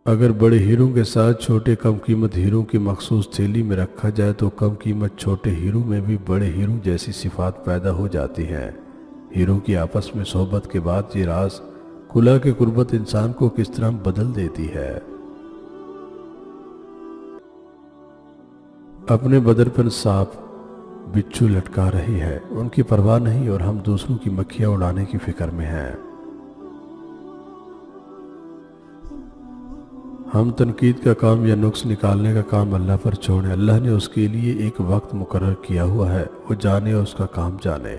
اگر بڑے ہیروں کے ساتھ چھوٹے کم قیمت ہیروں کی مخصوص تھیلی میں رکھا جائے تو کم قیمت چھوٹے ہیروں میں بھی بڑے ہیروں جیسی صفات پیدا ہو جاتی ہیں۔ ہیروں کی آپس میں صحبت کے بعد یہ راز کھلا کہ قربت انسان کو کس طرح بدل دیتی ہے۔ اپنے بدن پر سانپ بچھو لٹکا رہی ہے، ان کی پرواہ نہیں اور ہم دوسروں کی مکھیاں اڑانے کی فکر میں ہیں۔ ہم تنقید کا کام یا نقص نکالنے کا کام اللہ پر چھوڑیں۔ اللہ نے اس کے لیے ایک وقت مقرر کیا ہوا ہے، وہ جانے اور اس کا کام جانے۔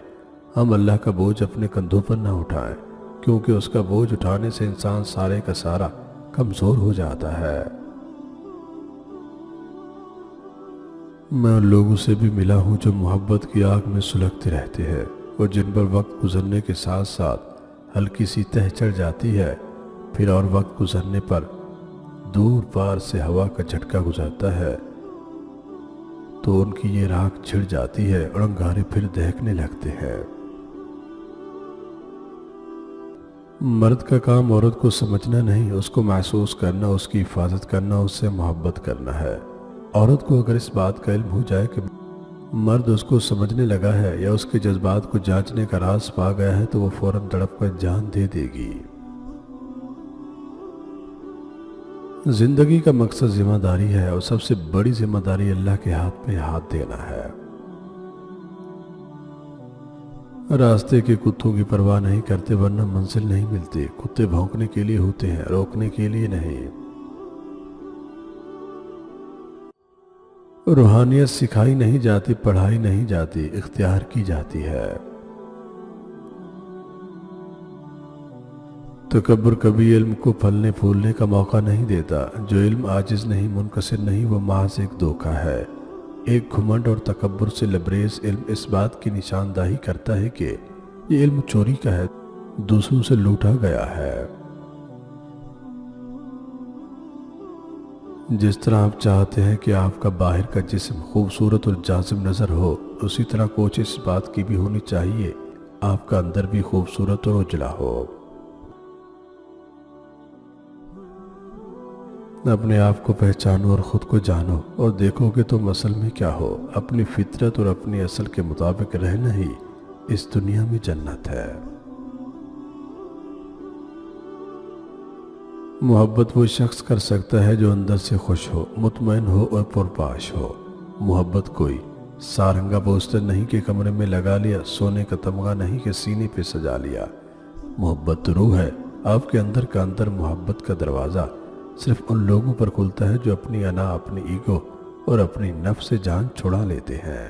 ہم اللہ کا بوجھ اپنے کندھوں پر نہ اٹھائیں، کیونکہ اس کا بوجھ اٹھانے سے انسان سارے کا سارا کمزور ہو جاتا ہے۔ میں ان لوگوں سے بھی ملا ہوں جو محبت کی آگ میں سلگتے رہتے ہیں، اور جن پر وقت گزرنے کے ساتھ ساتھ ہلکی سی تہ چڑھ جاتی ہے، پھر اور وقت گزرنے پر دور پار سے ہوا کا جھٹکا گزرتا ہے تو ان کی یہ راکھ چھڑ جاتی ہے اور انگارے پھر دہکنے لگتے ہیں۔ مرد کا کام عورت کو سمجھنا نہیں، اس کو محسوس کرنا، اس کی حفاظت کرنا، اس سے محبت کرنا ہے۔ عورت کو اگر اس بات کا علم ہو جائے کہ مرد اس کو سمجھنے لگا ہے یا اس کے جذبات کو جانچنے کا راز پا گیا ہے تو وہ فوراً تڑپ کر جان دے دے گی۔ زندگی کا مقصد ذمہ داری ہے، اور سب سے بڑی ذمہ داری اللہ کے ہاتھ میں ہاتھ دینا ہے۔ راستے کے کتوں کی پرواہ نہیں کرتے، ورنہ منزل نہیں ملتی۔ کتے بھونکنے کے لیے ہوتے ہیں، روکنے کے لیے نہیں۔ روحانیت سکھائی نہیں جاتی، پڑھائی نہیں جاتی، اختیار کی جاتی ہے۔ تکبر کبھی علم کو پھلنے پھولنے کا موقع نہیں دیتا۔ جو علم عاجز نہیں، منکسر نہیں، وہ محض ایک دھوکہ ہے۔ ایک گھمنڈ اور تکبر سے لبریز علم اس بات کی نشاندہی کرتا ہے کہ یہ علم چوری کا ہے، دوسروں سے لوٹا گیا ہے۔ جس طرح آپ چاہتے ہیں کہ آپ کا باہر کا جسم خوبصورت اور جاذب نظر ہو، اسی طرح کوشش اس بات کی بھی ہونی چاہیے آپ کا اندر بھی خوبصورت اور اجلا ہو۔ اپنے آپ کو پہچانو اور خود کو جانو، اور دیکھو کہ تم اصل میں کیا ہو۔ اپنی فطرت اور اپنی اصل کے مطابق رہنا ہی اس دنیا میں جنت ہے۔ محبت وہ شخص کر سکتا ہے جو اندر سے خوش ہو، مطمئن ہو اور پرپاش ہو۔ محبت کوئی سارنگا پوسٹر نہیں کہ کمرے میں لگا لیا، سونے کا تمغہ نہیں کہ سینے پہ سجا لیا۔ محبت روح ہے۔ آپ کے اندر کا اندر محبت کا دروازہ صرف ان لوگوں پر کھلتا ہے جو اپنی انا، اپنی ایگو اور اپنی نفس سے جان چھڑا لیتے ہیں۔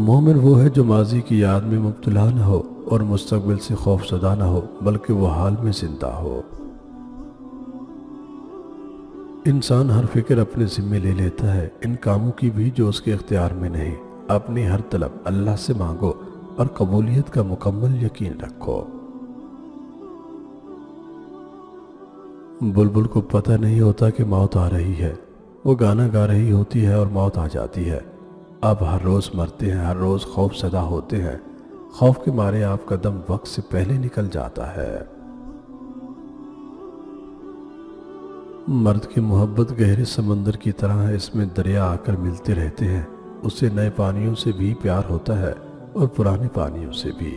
مومن وہ ہے جو ماضی کی یاد میں مبتلا نہ ہو اور مستقبل سے خوف زدہ نہ ہو، بلکہ وہ حال میں زندہ ہو۔ انسان ہر فکر اپنے ذمے لے لیتا ہے، ان کاموں کی بھی جو اس کے اختیار میں نہیں۔ اپنی ہر طلب اللہ سے مانگو اور قبولیت کا مکمل یقین رکھو۔ بلبل کو پتہ نہیں ہوتا کہ موت آ رہی ہے، وہ گانا گا رہی ہوتی ہے اور موت آ جاتی ہے۔ آپ ہر روز مرتے ہیں، ہر روز خوف زدہ ہوتے ہیں، خوف کے مارے آپ کا دم وقت سے پہلے نکل جاتا ہے۔ مرد کی محبت گہرے سمندر کی طرح ہے، اس میں دریا آ کر ملتے رہتے ہیں، اس سے نئے پانیوں سے بھی پیار ہوتا ہے اور پرانے پانیوں سے بھی۔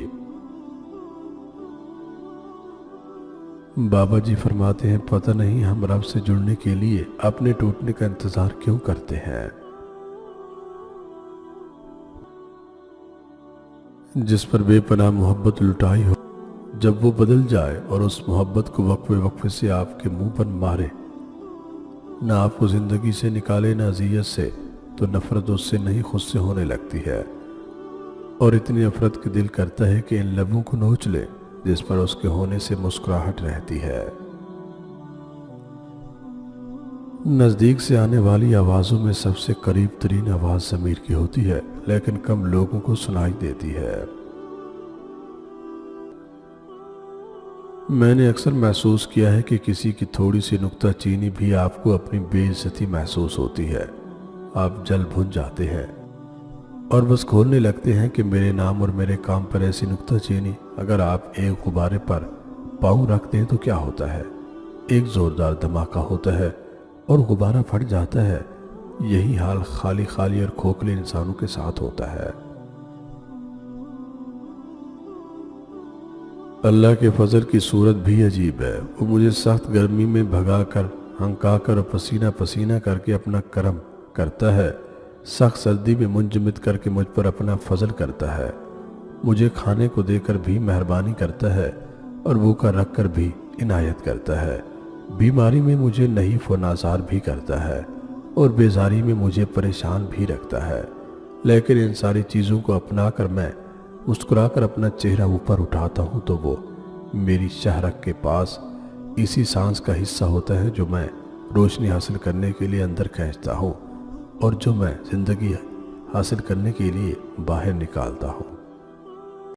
بابا جی فرماتے ہیں، پتہ نہیں ہم رب سے جڑنے کے لیے اپنے ٹوٹنے کا انتظار کیوں کرتے ہیں۔ جس پر بے پناہ محبت لٹائی ہو، جب وہ بدل جائے اور اس محبت کو وقفے وقفے سے آپ کے منہ پر مارے، نہ آپ کو زندگی سے نکالے نہ اذیت سے، تو نفرت اس سے نہیں خود سے ہونے لگتی ہے، اور اتنی نفرت کہ دل کرتا ہے کہ ان لبوں کو نوچ لے جس پر اس کے ہونے سے مسکراہٹ رہتی ہے۔ نزدیک سے آنے والی آوازوں میں سب سے قریب ترین آواز ضمیر کی ہوتی ہے، لیکن کم لوگوں کو سنائی دیتی ہے۔ میں نے اکثر محسوس کیا ہے کہ کسی کی تھوڑی سی نکتہ چینی بھی آپ کو اپنی بے عزتی محسوس ہوتی ہے۔ آپ جل بھن جاتے ہیں اور بس کھولنے لگتے ہیں کہ میرے نام اور میرے کام پر ایسی نکتہ چینی۔ اگر آپ ایک غبارے پر پاؤں رکھ دیں تو کیا ہوتا ہے؟ ایک زوردار دھماکہ ہوتا ہے اور غبارہ پھٹ جاتا ہے۔ یہی حال خالی خالی اور کھوکھلے انسانوں کے ساتھ ہوتا ہے۔ اللہ کے فضل کی صورت بھی عجیب ہے۔ وہ مجھے سخت گرمی میں بھگا کر، ہنکا کر اور پسینہ پسینہ کر کے اپنا کرم کرتا ہے، سخت سردی میں منجمد کر کے مجھ پر اپنا فضل کرتا ہے، مجھے کھانے کو دے کر بھی مہربانی کرتا ہے اور بھوکا رکھ کر بھی عنایت کرتا ہے، بیماری میں مجھے نحیف و نازار بھی کرتا ہے اور بیزاری میں مجھے پریشان بھی رکھتا ہے۔ لیکن ان ساری چیزوں کو اپنا کر میں مسکرا کر اپنا چہرہ اوپر اٹھاتا ہوں تو وہ میری شہرک کے پاس اسی سانس کا حصہ ہوتا ہے جو میں روشنی حاصل کرنے کے لیے اندر کھینچتا ہوں اور جو میں زندگی حاصل کرنے کے لیے باہر نکالتا ہوں۔